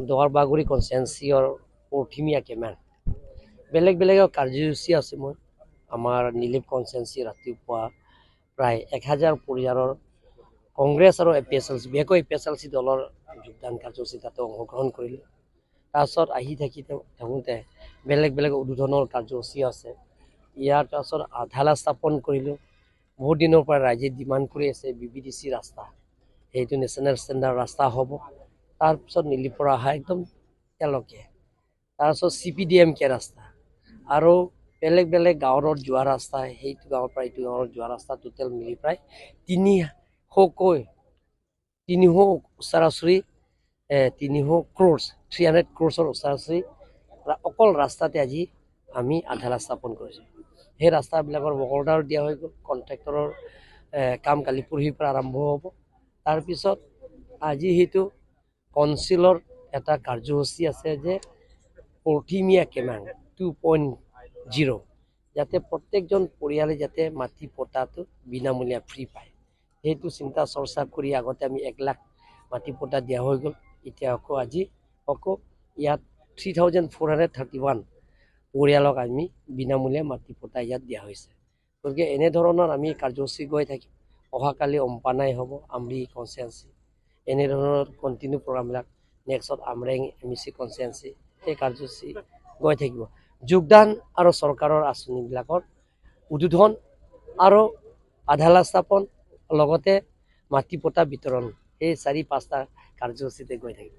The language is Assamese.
দোৱাৰবাগুৰি কনষ্টিটুৱেঞ্চিৰ প্ৰথমীয়া কেমেন বেলেগ কাৰ্যসূচী আছে। মই আমাৰ নীলিপ কনষ্টিটুৱেঞ্চি ৰাতিপুৱা প্ৰায় 1000 পৰিয়ালৰ কংগ্ৰেছ আৰু APSLC বিশেষকৈ APSLC দলৰ যোগদান কাৰ্যসূচী তাতে অংশগ্ৰহণ কৰিলোঁ। তাৰপিছত আহি থাকোঁতে বেলেগ উদ্বোধনৰ কাৰ্যসূচী আছে। ইয়াৰ তাৰপিছত আধালা স্থাপন কৰিলোঁ। বহুত দিনৰ পৰা ৰাইজে ডিমাণ্ড কৰি আছে BBTC ৰাস্তা, সেইটো নেশ্যনেল ষ্টেণ্ডাৰ্ড ৰাস্তা হ'ব। তাৰপিছত নীলিৰ পৰা অহা একদম এতিয়ালৈকে তাৰপিছত CPDMK ৰাস্তা আৰু বেলেগ গাঁৱত যোৱা ৰাস্তা, সেইটো গাঁৱৰ পৰা এইটো গাঁৱত যোৱা ৰাস্তা টোটেল মিলি প্ৰায় 300 ওচৰা-ওচৰি 300 crores ওচৰা-ওচৰি অকল ৰাস্তাতে আজি আমি আধাৰা স্থাপন কৰিছোঁ। সেই ৰাস্তাবিলাকৰ অৰ্ডাৰ দিয়া হৈ গ'ল। কণ্ট্ৰেক্টৰৰ কাম কালি পৰহিৰ পৰা আৰম্ভ হ'ব। তাৰপিছত আজি সেইটো কাউন্সিলৰ এটা কাৰ্যসূচী আছে যে প্ৰথমীয়া কেমেন 2.0 যাতে প্ৰত্যেকজন পৰিয়ালে যাতে মাটি পটাটো বিনামূলীয়া ফ্ৰী পায়, সেইটো চিন্তা চৰ্চা কৰি আগতে আমি 1 লাখ মাটি পটা দিয়া হৈ গ'ল। এতিয়া আজি ইয়াত 3431 পৰিয়ালক আমি বিনামূলীয়া মাটি পটা ইয়াত দিয়া হৈছে। গতিকে এনেধৰণৰ আমি কাৰ্যসূচী গৈ থাকিম। অহাকালি অম্পানাই হ'ব আমৰি কনষ্টিটুৱেঞ্চি, এনেধৰণৰ কণ্টিনিউ প্ৰগ্ৰামবিলাক নেক্সট আমৰেং MEC কনষ্টিটুৱেঞ্চি, সেই কাৰ্যসূচী গৈ থাকিব। যোগদান আৰু চৰকাৰৰ আঁচনিবিলাকৰ উদ্বোধন আৰু আধালা স্থাপন লগতে মাটি পটা বিতৰণ, এই 4-5টা কাৰ্যসূচীতে গৈ থাকিব।